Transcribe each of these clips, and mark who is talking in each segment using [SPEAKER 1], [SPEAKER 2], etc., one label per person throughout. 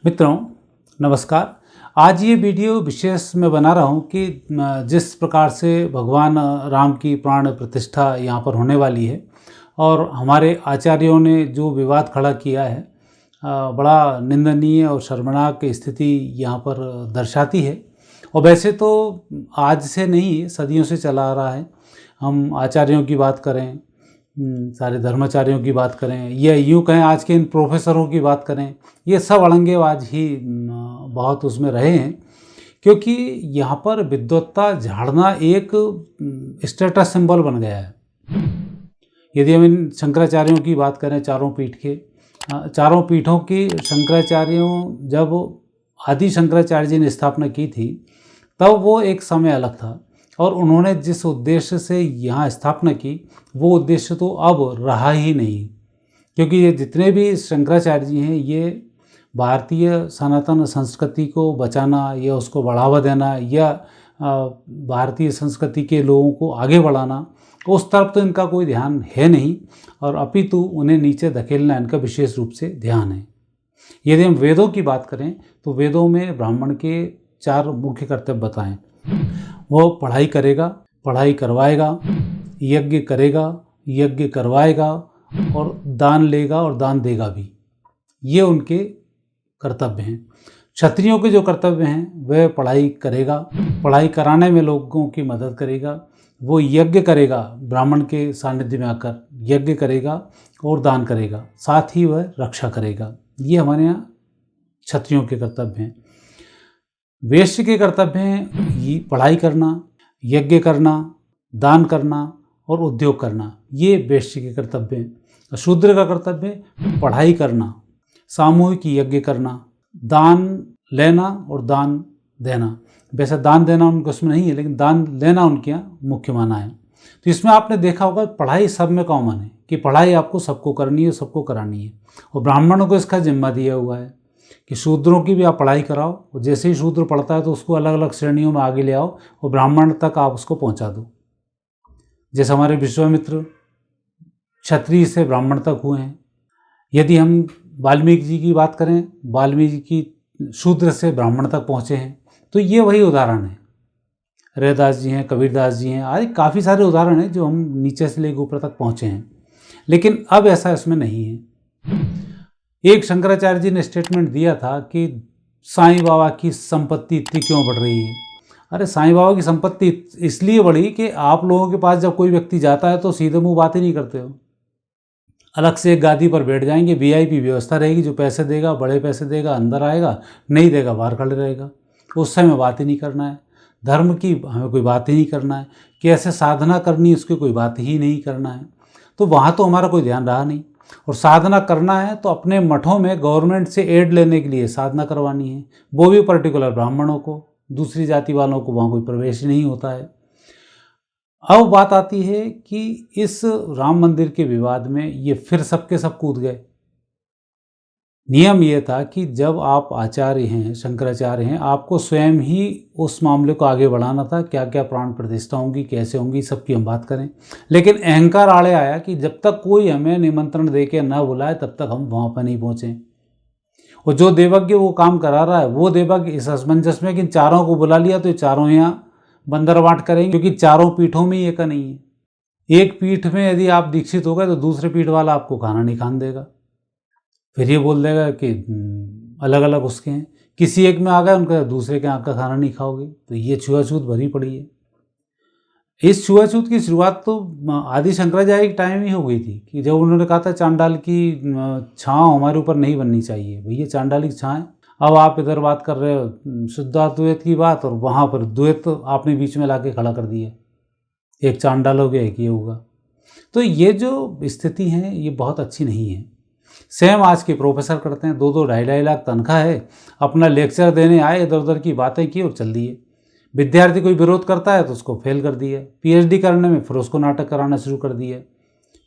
[SPEAKER 1] मित्रों नमस्कार। आज ये वीडियो विशेष मैं बना रहा हूँ कि जिस प्रकार से भगवान राम की प्राण प्रतिष्ठा यहाँ पर होने वाली है और हमारे आचार्यों ने जो विवाद खड़ा किया है, बड़ा निंदनीय और शर्मनाक स्थिति यहाँ पर दर्शाती है। और वैसे तो आज से नहीं, सदियों से चला आ रहा है। हम आचार्यों की बात करें, सारे धर्माचार्यों की बात करें, या यूँ कहें आज के इन प्रोफेसरों की बात करें, ये सब अड़ंगेबाज ही बहुत उसमें रहे हैं। क्योंकि यहाँ पर विद्वत्ता झाड़ना एक स्टेटस सिंबल बन गया है। यदि हम इन शंकराचार्यों की बात करें, चारों पीठों की शंकराचार्यों जब आदि शंकराचार्य जी ने स्थापना की थी, तब वो एक समय अलग था और उन्होंने जिस उद्देश्य से यहाँ स्थापना की, वो उद्देश्य तो अब रहा ही नहीं। क्योंकि ये जितने भी शंकराचार्य जी हैं, ये भारतीय सनातन संस्कृति को बचाना या उसको बढ़ावा देना या भारतीय संस्कृति के लोगों को आगे बढ़ाना, उस तरफ तो इनका कोई ध्यान है नहीं, और अपितु उन्हें नीचे धकेलना इनका विशेष रूप से ध्यान है। यदि हम वेदों की बात करें तो वेदों में ब्राह्मण के 4 मुख्य कर्तव्य बताएं। वो पढ़ाई करेगा, पढ़ाई करवाएगा, यज्ञ करेगा, यज्ञ करवाएगा, और दान लेगा और दान देगा भी। ये उनके कर्तव्य हैं। क्षत्रियों के जो कर्तव्य हैं, वह पढ़ाई करेगा, पढ़ाई कराने में लोगों की मदद करेगा, वो यज्ञ करेगा, ब्राह्मण के सानिध्य में आकर यज्ञ करेगा और दान करेगा, साथ ही वह रक्षा करेगा। ये हमारे यहाँ क्षत्रियों के कर्तव्य हैं। वैश्य के कर्तव्य हैं ये पढ़ाई करना, यज्ञ करना, दान करना और उद्योग करना। ये वैश्य के कर्तव्य हैं। शूद्र का कर्तव्य है पढ़ाई करना, सामूहिक यज्ञ करना, दान लेना और दान देना। वैसे दान देना उनको उसमें नहीं है, लेकिन दान लेना उनके यहाँ मुख्य माना है। तो इसमें आपने देखा होगा पढ़ाई सब में कॉमन है कि पढ़ाई आपको सबको करनी है, सबको करानी है। और ब्राह्मणों को इसका जिम्मा दिया हुआ है कि शूद्रों की भी आप पढ़ाई कराओ, और जैसे ही शूद्र पढ़ता है तो उसको अलग अलग श्रेणियों में आगे ले आओ और ब्राह्मण तक आप उसको पहुंचा दो। जैसे हमारे विश्वामित्र क्षत्रिय से ब्राह्मण तक हुए हैं। यदि हम वाल्मीकि जी की बात करें, वाल्मीकि जी शूद्र से ब्राह्मण तक पहुँचे हैं। तो ये वही उदाहरण है। रैदास जी हैं, कबीरदास जी हैं, आदि काफ़ी सारे उदाहरण हैं जो हम नीचे से लेकर ऊपर तक पहुँचे हैं। लेकिन अब ऐसा इसमें नहीं है। एक शंकराचार्य जी ने स्टेटमेंट दिया था कि साईं बाबा की संपत्ति इतनी क्यों बढ़ रही है। अरे साईं बाबा की संपत्ति इसलिए बढ़ी कि आप लोगों के पास जब कोई व्यक्ति जाता है तो सीधे मुंह बात ही नहीं करते हो। अलग से एक गादी पर बैठ जाएंगे, वीआईपी व्यवस्था रहेगी, जो पैसे देगा, बड़े पैसे देगा, अंदर आएगा, नहीं देगा बाहर खड़े रहेगा। उस समय बात ही नहीं करना है, धर्म की हमें कोई बात ही नहीं करना है, कैसे साधना करनी है उसकी कोई बात ही नहीं करना है। तो वहाँ तो हमारा कोई ध्यान रहा नहीं। और साधना करना है तो अपने मठों में गवर्नमेंट से एड लेने के लिए साधना करवानी है, वो भी पर्टिकुलर ब्राह्मणों को, दूसरी जाति वालों को वहाँ कोई प्रवेश नहीं होता है। अब बात आती है कि इस राम मंदिर के विवाद में ये फिर सबके सब कूद गए। नियम ये था कि जब आप आचार्य हैं, शंकराचार्य हैं, आपको स्वयं ही उस मामले को आगे बढ़ाना था। क्या क्या प्राण प्रतिष्ठा होंगी, कैसे होंगी, सबकी हम बात करें। लेकिन अहंकार आड़े आया कि जब तक कोई हमें निमंत्रण दे के ना बुलाए तब तक हम वहाँ पर नहीं पहुँचे। और जो देवज्ञ वो काम करा रहा है, वो देवज्ञ इस असमंजस में कि चारों को बुला लिया तो ये चारों यहाँ बंदर बांट करेंगे, क्योंकि चारों पीठों में एक नहीं है। एक पीठ में यदि आप दीक्षित हो गए तो दूसरे पीठ वाला आपको खाना नहीं खाने देगा, फिर ये बोल देगा कि अलग अलग उसके हैं। किसी एक में आ गए, उनका दूसरे के आँख का खाना नहीं खाओगे। तो ये छुआछूत भरी पड़ी है। इस छुआछूत की शुरुआत तो आदि शंकराचार्य के टाइम ही हो गई थी कि जब उन्होंने कहा था चांडाल की छाँव हमारे ऊपर नहीं बननी चाहिए। भैया चांडाली की छाँव। अब आप इधर बात कर रहे हो शुद्धाद्वैत की बात, और वहाँ पर द्वैत आपने बीच में लाके खड़ा कर दिया। एक चांडाल हो गया, एक ये होगा। तो ये जो स्थिति है ये बहुत अच्छी नहीं है। सेम आज के प्रोफेसर करते हैं, 2-2 ढाई लाख तनख्वाह है, अपना लेक्चर देने आए, इधर उधर की बातें की और चल दिए। विद्यार्थी कोई विरोध करता है तो उसको फेल कर दिया। पीएचडी करने में फिर उसको नाटक कराना शुरू कर दिया।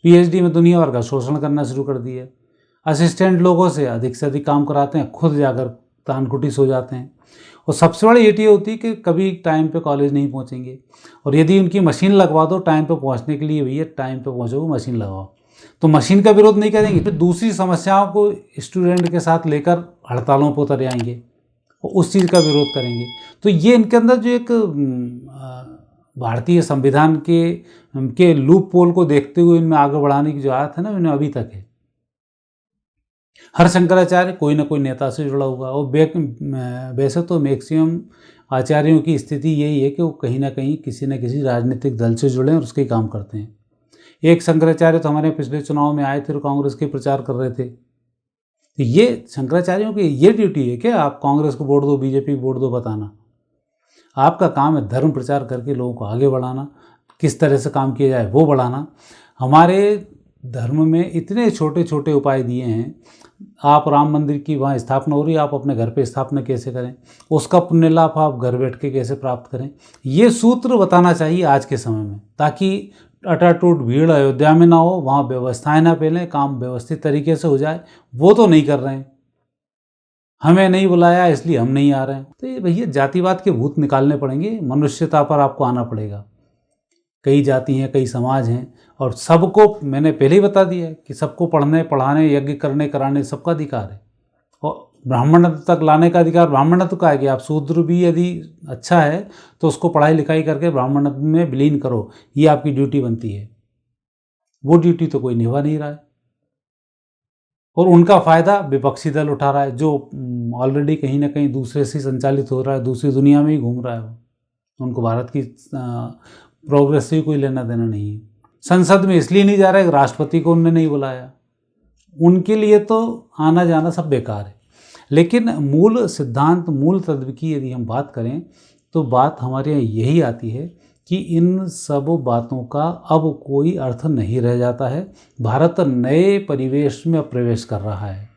[SPEAKER 1] पीएचडी में दुनिया भर का शोषण करना शुरू कर दिया। असिस्टेंट लोगों से अधिक काम कराते हैं, खुद जाकर तानकुटी सो जाते हैं। और सबसे बड़ी ये होती है कि कभी टाइम पे कॉलेज नहीं पहुंचेंगे, और यदि उनकी मशीन लगवा दो टाइम पे पहुंचने के लिए, भैया टाइम पे पहुंचोगे मशीन लगाओ। तो मशीन का विरोध नहीं करेंगे, फिर दूसरी समस्याओं को स्टूडेंट के साथ लेकर हड़तालों पर उतर आएंगे और उस चीज़ का विरोध करेंगे। तो ये इनके अंदर जो एक भारतीय संविधान के लूप पोल को देखते हुए इनमें आगे बढ़ाने की जो आदत है ना, इन्हें अभी तक है। हर शंकराचार्य कोई ना कोई नेता से जुड़ा हुआ, और वैसे तो मैक्सिमम आचार्यों की स्थिति यही है कि वो कहीं ना कहीं किसी न किसी राजनीतिक दल से जुड़े हैं और उसके काम करते हैं। एक शंकराचार्य तो हमारे पिछले चुनाव में आए थे और कांग्रेस के प्रचार कर रहे थे। तो ये शंकराचार्यों की ये ड्यूटी है कि आप कांग्रेस को वोट दो, बीजेपी को वोट दो बताना। आपका काम है धर्म प्रचार करके लोगों को आगे बढ़ाना, किस तरह से काम किया जाए वो बढ़ाना। हमारे धर्म में इतने छोटे छोटे उपाय दिए हैं। आप राम मंदिर की वहाँ स्थापना हो रही है, आप अपने घर पे स्थापना कैसे करें, उसका पुण्य लाभ आप घर बैठ के कैसे प्राप्त करें, ये सूत्र बताना चाहिए आज के समय में, ताकि अटाटूट भीड़ अयोध्या में ना हो, वहाँ व्यवस्थाएं ना फैलें, काम व्यवस्थित तरीके से हो जाए। वो तो नहीं कर रहे हैं, हमें नहीं बुलाया इसलिए हम नहीं आ रहे हैं। तो ये भैया जातिवाद के भूत निकालने पड़ेंगे, मनुष्यता पर आपको आना पड़ेगा। कई जाति हैं, कई समाज हैं, और सबको मैंने पहले ही बता दिया है कि सबको पढ़ने पढ़ाने यज्ञ करने कराने सबका अधिकार है, और ब्राह्मणत्व तक लाने का अधिकार ब्राह्मणत्व का है कि आप शूद्र भी यदि अच्छा है तो उसको पढ़ाई लिखाई करके ब्राह्मणत्व में विलीन करो, ये आपकी ड्यूटी बनती है। वो ड्यूटी तो कोई निभा नहीं रहा है, और उनका फ़ायदा विपक्षी दल उठा रहा है, जो ऑलरेडी कहीं ना कहीं दूसरे से संचालित हो रहा है, दूसरी दुनिया में ही घूम रहा है। वो उनको भारत की प्रोग्रेस से कोई लेना देना नहीं है। संसद में इसलिए नहीं जा रहा है, राष्ट्रपति को उन्होंने नहीं बुलाया, उनके लिए तो आना जाना सब बेकार है। लेकिन मूल सिद्धांत, मूल तत्व की यदि हम बात करें तो बात हमारे यहाँ यही आती है कि इन सब बातों का अब कोई अर्थ नहीं रह जाता है। भारत नए परिवेश में प्रवेश कर रहा है,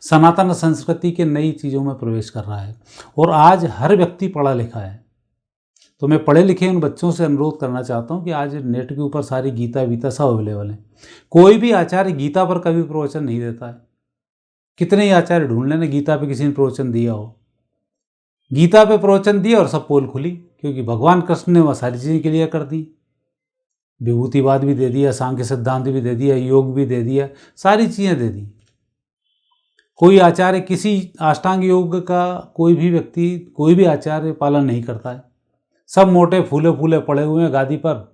[SPEAKER 1] सनातन संस्कृति के नई चीज़ों में प्रवेश कर रहा है, और आज हर व्यक्ति पढ़ा लिखा है। तो मैं पढ़े लिखे उन बच्चों से अनुरोध करना चाहता हूँ कि आज नेट के ऊपर सारी गीता वीता सब अवेलेबल है। कोई भी आचार्य गीता पर कभी प्रवचन नहीं देता है। कितने ही आचार्य ढूंढ लेने गीता पे किसी ने प्रवचन दिया हो। गीता पे प्रवचन दिया और सब पोल खुली, क्योंकि भगवान कृष्ण ने वह सारी चीज़ें क्लियर कर दी। विभूतिवाद भी दे दिया, सांख्य सिद्धांत भी दे दिया, योग भी दे दिया, सारी चीज़ें दे दी। कोई आचार्य किसी अष्टांग योग का कोई भी व्यक्ति, कोई भी आचार्य पालन नहीं करता है। सब मोटे फूले फूले पड़े हुए हैं गादी पर,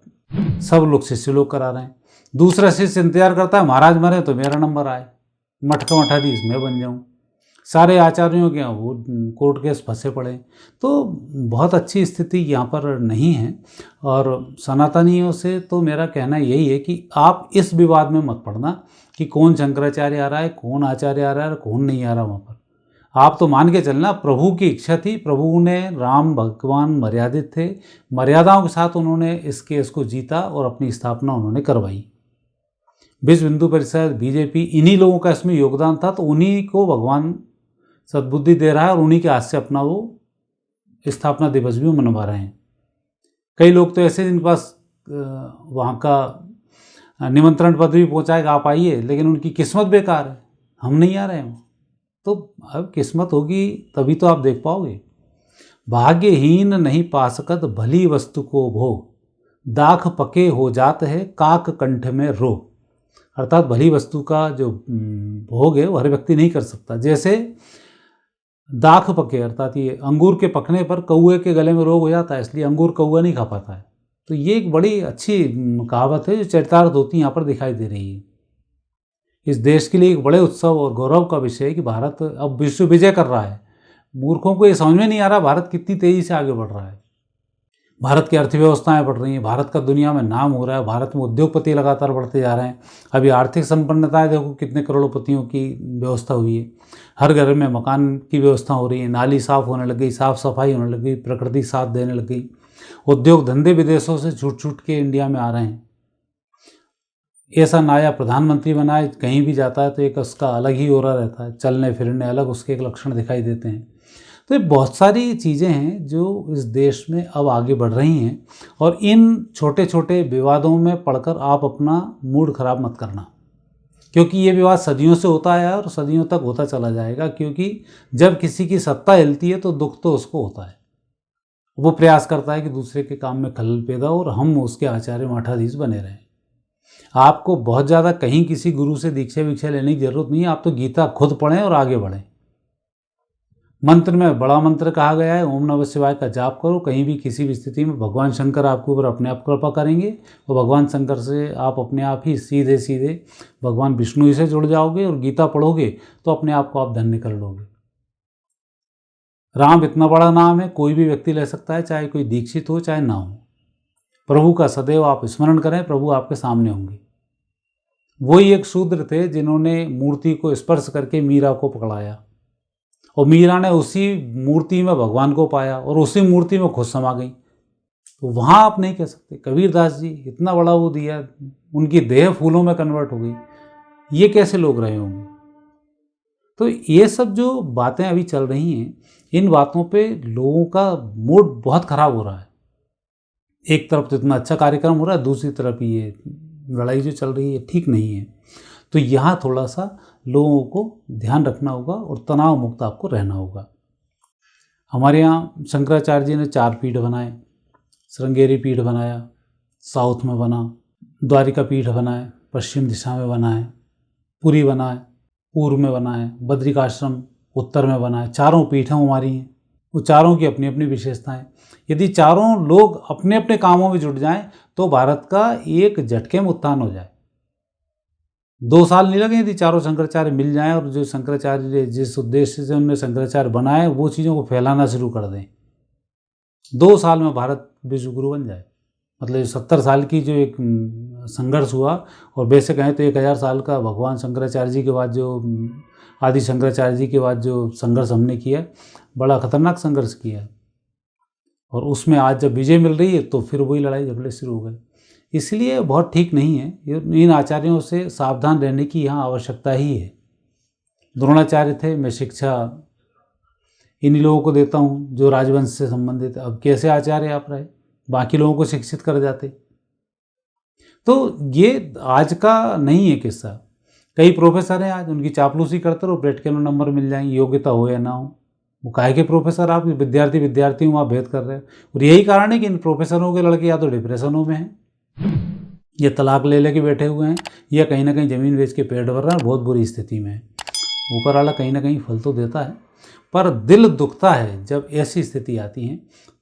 [SPEAKER 1] सब लोग शिष्य लोग करा रहे हैं। दूसरा शिष्य इंतजार करता है महाराज मरे तो मेरा नंबर आए, मठ का मठाधीश मैं बन जाऊं। सारे आचार्यों के यहाँ वो कोर्ट केस फंसे पड़े। तो बहुत अच्छी स्थिति यहाँ पर नहीं है। और सनातनियों से तो मेरा कहना यही है कि आप इस विवाद में मत पड़ना कि कौन शंकराचार्य आ रहा है, कौन आचार्य आ रहा है, कौन नहीं आ रहा। वहाँ पर आप तो मान के चलना प्रभु की इच्छा थी, प्रभु ने, राम भगवान मर्यादित थे, मर्यादाओं के साथ उन्होंने इस केस को जीता और अपनी स्थापना उन्होंने करवाई। विश्व हिंदू परिषद, बीजेपी, इन्हीं लोगों का इसमें योगदान था, तो उन्हीं को भगवान सद्बुद्धि दे रहा है और उन्हीं के हाथ से अपना वो स्थापना दिवस भी मनवा रहे हैं। कई लोग तो ऐसे जिनके पास वहाँ का निमंत्रण पत्र भी पहुँचाएगा आप आइए, लेकिन उनकी किस्मत बेकार है, हम नहीं आ रहे हैं। तो अब किस्मत होगी तभी तो आप देख पाओगे। भाग्यहीन नहीं पा सकत भली वस्तु को भोग, दाख पके हो जात है काक कंठ में रो। अर्थात भली वस्तु का जो भोग है वो हर व्यक्ति नहीं कर सकता। जैसे दाख पके, अर्थात ये अंगूर के पकने पर कौए के गले में रोग हो जाता है, इसलिए अंगूर कौआ नहीं खा पाता है। तो ये एक बड़ी अच्छी कहावत है जो चरितार्थ होती यहाँ पर दिखाई दे रही है। इस देश के लिए एक बड़े उत्सव और गौरव का विषय है कि भारत अब विश्व विजय कर रहा है। मूर्खों को ये समझ में नहीं आ रहा भारत कितनी तेज़ी से आगे बढ़ रहा है। भारत की अर्थव्यवस्थाएं बढ़ रही हैं, भारत का दुनिया में नाम हो रहा है, भारत में उद्योगपति लगातार बढ़ते जा रहे हैं। अभी आर्थिक संपन्नताएं देखो, कितने करोड़पतियों की व्यवस्था हुई है। हर घर में मकान की व्यवस्था हो रही है, नाली साफ़ होने लग गई, साफ़ सफाई होने लग गई, प्रकृति साथ देने लग गई। उद्योग धंधे विदेशों से छूट छूट के इंडिया में आ रहे हैं। ऐसा नया प्रधानमंत्री बना है, कहीं भी जाता है तो एक उसका अलग ही ओरा रहता है, चलने फिरने अलग उसके एक लक्षण दिखाई देते हैं। तो ये बहुत सारी चीज़ें हैं जो इस देश में अब आगे बढ़ रही हैं, और इन छोटे छोटे विवादों में पड़कर आप अपना मूड खराब मत करना, क्योंकि ये विवाद सदियों से होता है और सदियों तक होता चला जाएगा। क्योंकि जब किसी की सत्ता हिलती है तो दुख तो उसको होता है, वो प्रयास करता है कि दूसरे के काम में खलल पैदा हो और हम उसके आचार्य मठाधीश बने रहें। आपको बहुत ज़्यादा कहीं किसी गुरु से दीक्षा वीक्षा लेने की ज़रूरत नहीं है। आप तो गीता खुद पढ़ें और आगे बढ़ें। मंत्र में बड़ा मंत्र कहा गया है, ओम नमः शिवाय का जाप करो। कहीं भी किसी भी स्थिति में भगवान शंकर आपके ऊपर अपने आप कृपा करेंगे और भगवान शंकर से आप अपने आप ही सीधे सीधे भगवान विष्णु ही से जुड़ जाओगे और गीता पढ़ोगे तो अपने आप को आप धन्य कर लोगे। राम इतना बड़ा नाम है, कोई भी व्यक्ति ले सकता है, चाहे कोई दीक्षित हो चाहे ना हो। प्रभु का सदैव आप स्मरण करें, प्रभु आपके सामने होंगे। वही एक शूद्र थे जिन्होंने मूर्ति को स्पर्श करके मीरा को पकड़ाया और मीरा ने उसी मूर्ति में भगवान को पाया और उसी मूर्ति में खुद समा गई। तो वहाँ आप नहीं कह सकते कबीरदास जी इतना बड़ा वो दिया, उनकी देह फूलों में कन्वर्ट हो गई, ये कैसे लोग रहे होंगे। तो ये सब जो बातें अभी चल रही हैं, इन बातों पे लोगों का मूड बहुत ख़राब हो रहा है। एक तरफ तो इतना अच्छा कार्यक्रम हो रहा है, दूसरी तरफ ये लड़ाई जो चल रही है ठीक नहीं है। तो यहाँ थोड़ा सा लोगों को ध्यान रखना होगा और तनाव मुक्त आपको रहना होगा। हमारे यहाँ शंकराचार्य जी ने 4 पीठ बनाए। श्रृंगेरी पीठ बनाया, साउथ में बना, द्वारिका पीठ बनाए, पश्चिम दिशा में बना है, पुरी बना है, पूर्व में बना है, बद्रिकाश्रम उत्तर में बना है। 4 पीठें हमारी हैं, वो चारों की अपनी अपनी विशेषताएं। यदि चारों लोग अपने अपने कामों में जुट जाएं तो भारत का एक झटके में उत्थान हो जाए। 2 साल नहीं लगे यदि चारों शंकराचार्य मिल जाएं और जो शंकराचार्य जिस उद्देश्य से उन्होंने शंकराचार्य बनाए वो चीज़ों को फैलाना शुरू कर दें, 2 साल में भारत विश्व गुरु बन जाए। मतलब 70 साल की जो एक संघर्ष हुआ, और वैसे कहें तो 1000 साल का भगवान शंकराचार्य जी के बाद जो आदि शंकराचार्य जी के बाद जो संघर्ष हमने किया, बड़ा खतरनाक संघर्ष किया, और उसमें आज जब विजय मिल रही है तो फिर वही लड़ाई झगड़े शुरू हो गए। इसलिए बहुत ठीक नहीं है। इन आचार्यों से सावधान रहने की यहाँ आवश्यकता ही है। द्रोणाचार्य थे, मैं शिक्षा इन्हीं लोगों को देता हूँ जो राजवंश से संबंधित। अब कैसे आचार्य आप रहे, बाकी लोगों को शिक्षित कर जाते। तो ये आज का नहीं है किस्सा। कई प्रोफेसर हैं आज, उनकी चापलूसी करते रहो, प्रैक्टिकल नंबर मिल जाएंगे, योग्यता हो या ना हो। वो काहे के प्रोफेसर, आप विद्यार्थी में आप भेद कर रहे हैं। और यही कारण है कि इन प्रोफेसरों के लड़के या तो डिप्रेशनों में हैं, या तलाक ले लेके बैठे हुए हैं, या कहीं ना कहीं ज़मीन बेच के पेट भर रहे हैं, बहुत बुरी स्थिति में है। ऊपर वाला कहीं ना कहीं फल तो देता है, पर दिल दुखता है जब ऐसी स्थिति आती है।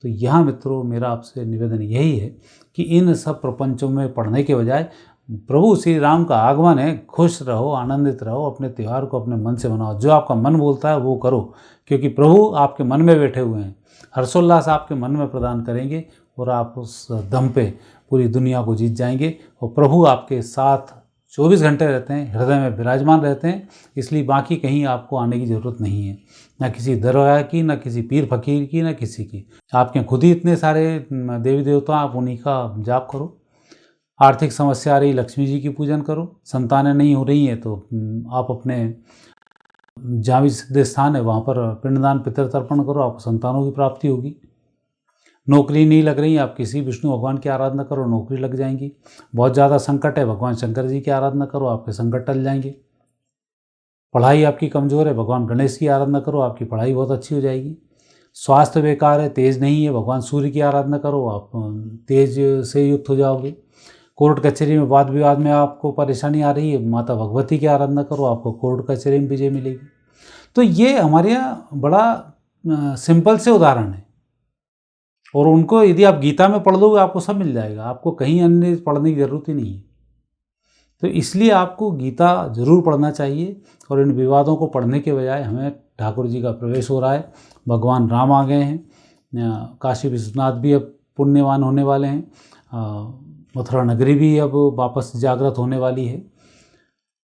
[SPEAKER 1] तो यहाँ मित्रों मेरा आपसे निवेदन यही है कि इन सब प्रपंचों में पढ़ने के बजाय प्रभु श्री राम का आगमन है, खुश रहो, आनंदित रहो, अपने त्यौहार को अपने मन से मनाओ, जो आपका मन बोलता है वो करो, क्योंकि प्रभु आपके मन में बैठे हुए हैं, हर्षोल्लास आपके मन में प्रदान करेंगे और आप उस दम पे पूरी दुनिया को जीत जाएंगे। और प्रभु आपके साथ 24 घंटे रहते हैं, हृदय में विराजमान रहते हैं, इसलिए बाकी कहीं आपको आने की ज़रूरत नहीं है, ना किसी दरगाह की, ना किसी पीर फकीर की, ना किसी की। आपके खुद ही इतने सारे देवी देवता, आप उन्हीं का जाप करो। आर्थिक समस्या आ रही, लक्ष्मी जी की पूजन करो। संतानें नहीं हो रही हैं तो आप अपने जहाँ भी सिद्ध स्थान है वहाँ पर पिंडदान पितृ तर्पण करो, आपको संतानों की प्राप्ति होगी। नौकरी नहीं लग रही, आप किसी विष्णु भगवान की आराधना करो, नौकरी लग जाएंगी। बहुत ज़्यादा संकट है, भगवान शंकर जी की आराधना करो, आपके संकट टल जाएंगे। पढ़ाई आपकी कमज़ोर है, भगवान गणेश की आराधना करो, आपकी पढ़ाई बहुत अच्छी हो जाएगी। स्वास्थ्य बेकार है, तेज नहीं है, भगवान सूर्य की आराधना करो, आप तेज से युक्त हो जाओगे। कोर्ट कचहरी में वाद विवाद में आपको परेशानी आ रही है, माता भगवती की आराधना करो, आपको कोर्ट कचहरी में विजय मिलेगी। तो ये हमारे यहाँ बड़ा सिंपल से उदाहरण है, और उनको यदि आप गीता में पढ़ लोगे आपको सब मिल जाएगा, आपको कहीं अन्य पढ़ने की ज़रूरत ही नहीं है। तो इसलिए आपको गीता जरूर पढ़ना चाहिए, और इन विवादों को पढ़ने के बजाय हमें ठाकुर जी का प्रवेश हो रहा है, भगवान राम आ गए हैं, काशी विश्वनाथ भी अब पुण्यवान होने वाले हैं, मथुरा नगरी भी अब वापस जागृत होने वाली है।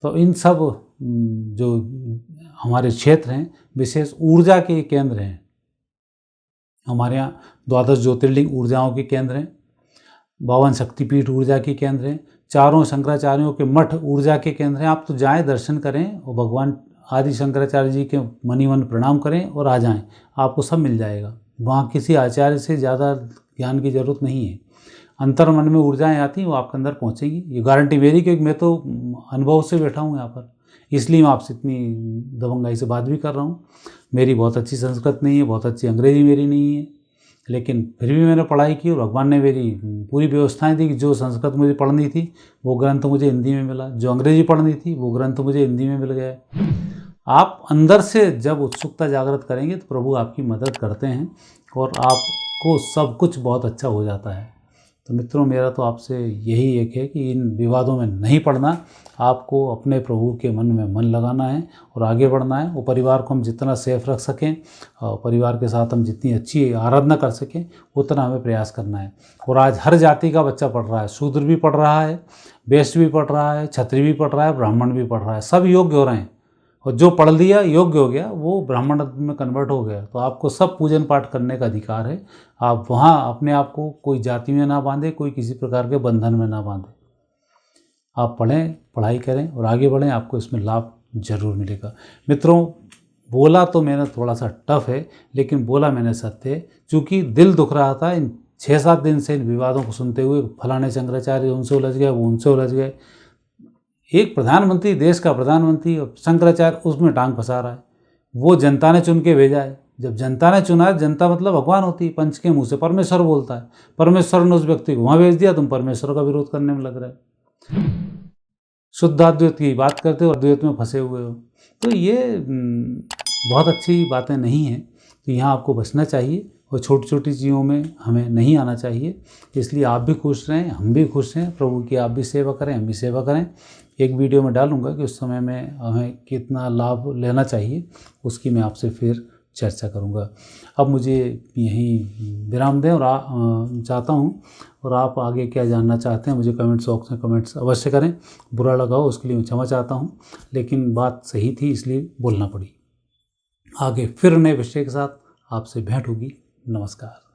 [SPEAKER 1] तो इन सब जो हमारे क्षेत्र हैं विशेष ऊर्जा के केंद्र हैं। हमारे यहाँ 12 ज्योतिर्लिंग ऊर्जाओं के केंद्र हैं, 52 शक्तिपीठ ऊर्जा के केंद्र हैं, 4 शंकराचार्यों के मठ ऊर्जा के केंद्र हैं। आप तो जाएं, दर्शन करें और भगवान आदि शंकराचार्य जी के मनी मन प्रणाम करें और आ जाएं, आपको सब मिल जाएगा। वहाँ किसी आचार्य से ज़्यादा ज्ञान की ज़रूरत नहीं है। अंतर मन में ऊर्जाएं आती हैं, वो आपके अंदर पहुँचेगी, ये गारंटी मेरी, क्योंकि मैं तो अनुभव से बैठा हूँ यहाँ पर, इसलिए मैं आपसे इतनी दबंगाई से बात भी कर रहा हूँ। मेरी बहुत अच्छी संस्कृत नहीं है, बहुत अच्छी अंग्रेजी मेरी नहीं है, लेकिन फिर भी मैंने पढ़ाई की और भगवान ने मेरी पूरी व्यवस्थाएं दी कि जो संस्कृत मुझे पढ़नी थी वो ग्रंथ मुझे हिंदी में मिला, जो अंग्रेजी पढ़नी थी वो ग्रंथ मुझे हिंदी में मिल गए। आप अंदर से जब उत्सुकता जागृत करेंगे तो प्रभु आपकी मदद करते हैं और आपको सब कुछ बहुत अच्छा हो जाता है। तो मित्रों, मेरा तो आपसे यही एक है कि इन विवादों में नहीं पड़ना, आपको अपने प्रभु के मन में मन लगाना है और आगे बढ़ना है। वो परिवार को हम जितना सेफ रख सकें और परिवार के साथ हम जितनी अच्छी आराधना कर सकें उतना हमें प्रयास करना है। और आज हर जाति का बच्चा पढ़ रहा है, शूद्र भी पढ़ रहा है, वैश्य भी पढ़ रहा है, क्षत्रिय भी पढ़ रहा है, ब्राह्मण भी पढ़ रहा है, सब योग्य हो रहे हैं। और जो पढ़ लिया योग्य हो गया वो ब्राह्मण में कन्वर्ट हो गया। तो आपको सब पूजन पाठ करने का अधिकार है। आप वहाँ अपने आप को कोई जाति में ना बांधे, कोई किसी प्रकार के बंधन में ना बांधे। आप पढ़ें, पढ़ाई करें और आगे बढ़ें, आपको इसमें लाभ जरूर मिलेगा। मित्रों, बोला तो मैंने थोड़ा सा टफ है, लेकिन बोला मैंने सत्य है। चूँकि दिल दुख रहा था इन 6-7 दिन से इन विवादों को सुनते हुए, फलाने शंकराचार्य उनसे उलझ गए, वो उनसे उलझ गए। एक प्रधानमंत्री, देश का प्रधानमंत्री और शंकराचार्य उसमें टांग फंसा रहा है। वो जनता ने चुन के भेजा है। जब जनता ने चुना है, जनता मतलब भगवान होती है, पंच के मुंह से परमेश्वर बोलता है। परमेश्वर ने उस व्यक्ति को वहाँ भेज दिया, तुम परमेश्वर का विरोध करने में लग रहे। शुद्ध अद्वैत की बात करते हो, अद्वैत में फंसे हुए हो। तो ये बहुत अच्छी बातें नहीं हैं। तो यहाँ आपको बचना चाहिए और छोटी छोटी चीज़ों में हमें नहीं आना चाहिए। इसलिए आप भी खुश रहें, हम भी खुश हैं, प्रभु की आप भी सेवा करें, हम भी सेवा करें। एक वीडियो में डालूंगा कि उस समय में हमें कितना लाभ लेना चाहिए, उसकी मैं आपसे फिर चर्चा करूंगा। अब मुझे यहीं विराम दें और चाहता हूं, और आप आगे क्या जानना चाहते हैं मुझे कमेंट्स बॉक्स में कमेंट्स अवश्य करें। बुरा लगा हो उसके लिए मैं क्षमा चाहता हूं, लेकिन बात सही थी इसलिए बोलना पड़ी। आगे फिर नए विषय के साथ आपसे भेंट होगी। नमस्कार।